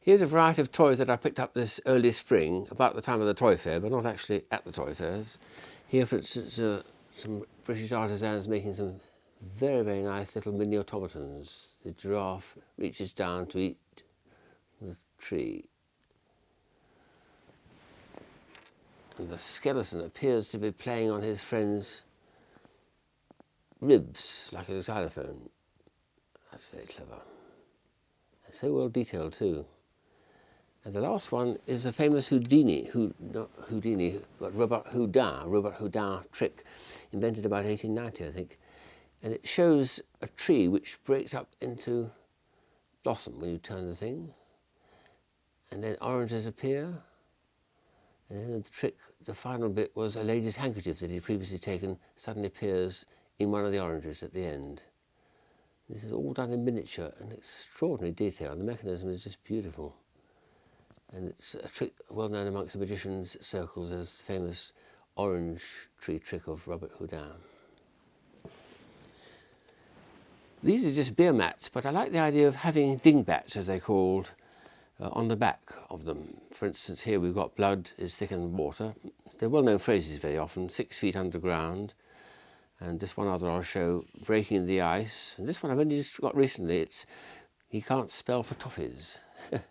Here's a variety of toys that I picked up this early spring, about the time of the toy fair, but not actually at the toy fairs. Here, for instance, some British artisans making some very, very nice little mini automatons. The giraffe reaches down to eat the tree. And the skeleton appears to be playing on his friend's ribs, like a xylophone. That's very clever. And so well detailed too. And the last one is a famous Robert Houdin trick, invented about 1890, I think. And it shows a tree which breaks up into blossom when you turn the thing. And then oranges appear. And then the trick, the final bit, was a lady's handkerchief that he'd previously taken suddenly appears in one of the oranges at the end. This is all done in miniature and extraordinary detail. The mechanism is just beautiful. And it's a trick well known amongst the magicians' circles as the famous orange tree trick of Robert Houdin. These are just beer mats, but I like the idea of having dingbats, as they're called, on the back of them. For instance, here we've got blood is thicker than water. They're well-known phrases very often, 6 feet underground. And this one other I'll show, breaking the ice. And this one I've only just got recently, it's he can't spell for toffees.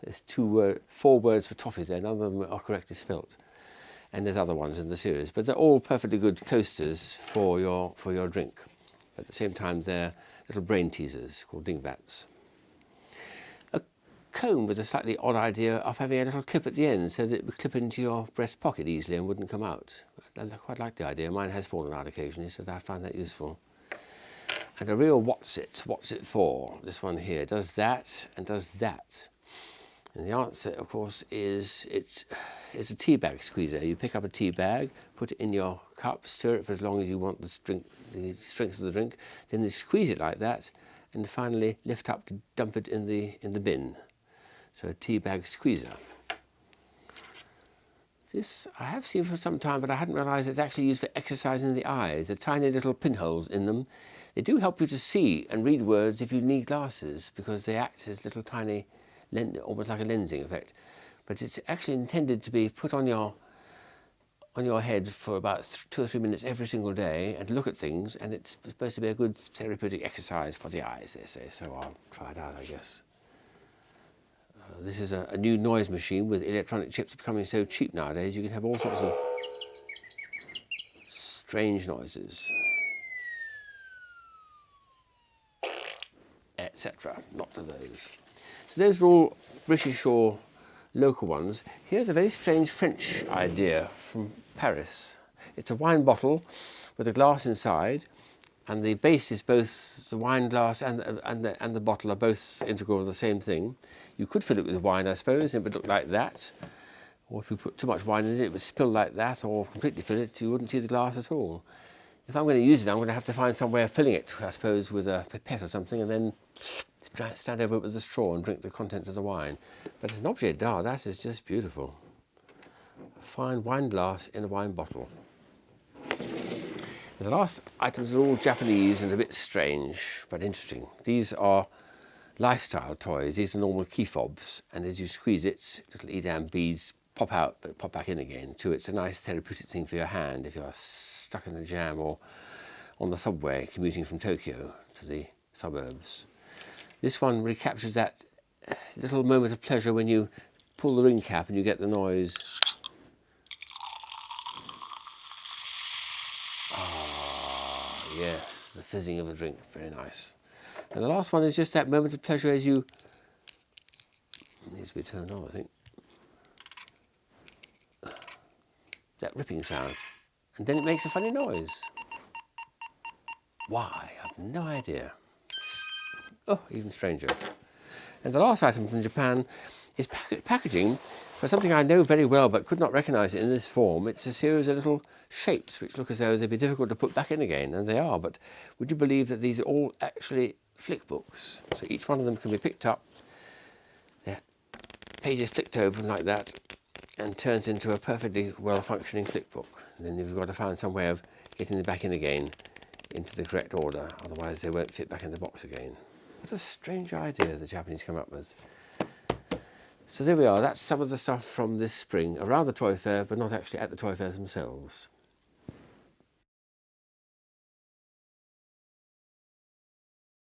There's 4 words for toffees there, none of them are correctly spelt. And there's other ones in the series, but they're all perfectly good coasters for your drink. At the same time, they're little brain teasers called dingbats. A comb with a slightly odd idea of having a little clip at the end so that it would clip into your breast pocket easily and wouldn't come out. I quite like the idea. Mine has fallen out occasionally, so I find that useful. And a real what's it for? This one here does that and does that. And the answer, of course, is it's a tea bag squeezer. You pick up a tea bag, put it in your cup, stir it for as long as you want the strength of the drink, then you squeeze it like that, and finally lift up to dump it in the bin. So a tea bag squeezer. This I have seen for some time, but I hadn't realised it's actually used for exercising the eyes. The tiny little pinholes in them. They do help you to see and read words if you need glasses, because they act as little tiny, almost like a lensing effect. But it's actually intended to be put on your head for about 2 or 3 minutes every single day and look at things, and it's supposed to be a good therapeutic exercise for the eyes, they say. So I'll try it out, I guess. This is a new noise machine with electronic chips becoming so cheap nowadays. You can have all sorts of strange noises, etc. Not to those. So those are all British or local ones. Here's a very strange French idea from Paris. It's a wine bottle with a glass inside, and the base is both the wine glass and the bottle are both integral of the same thing. You could fill it with wine, I suppose, and it would look like that. Or if you put too much wine in it, it would spill like that, or completely fill it, you wouldn't see the glass at all. If I'm going to use it, I'm going to have to find some way of filling it, I suppose, with a pipette or something, and then stand over it with a straw and drink the contents of the wine. But as an objet d'art, that is just beautiful. A fine wine glass in a wine bottle. And the last items are all Japanese and a bit strange, but interesting. These are lifestyle toys. These are normal key fobs, and as you squeeze it, little Edam beads pop out but pop back in again too. It's a nice therapeutic thing for your hand if you're stuck in a jam or on the subway commuting from Tokyo to the suburbs. This one recaptures that little moment of pleasure when you pull the ring cap and you get the noise. Ah, yes, the fizzing of the drink, very nice. And the last one is just that moment of pleasure as you... It needs to be turned on, I think. That ripping sound. And then it makes a funny noise. Why? I have no idea. Oh, even stranger. And the last item from Japan is packaging for something I know very well but could not recognise it in this form. It's a series of little shapes which look as though they'd be difficult to put back in again, and they are. But would you believe that these are all actually flick books? So each one of them can be picked up, the pages flicked open like that, and turns into a perfectly well-functioning flick book. And then you've got to find some way of getting them back in again into the correct order, otherwise they won't fit back in the box again. What a strange idea the Japanese come up with. So there we are, that's some of the stuff from this spring around the toy fair, but not actually at the toy fairs themselves.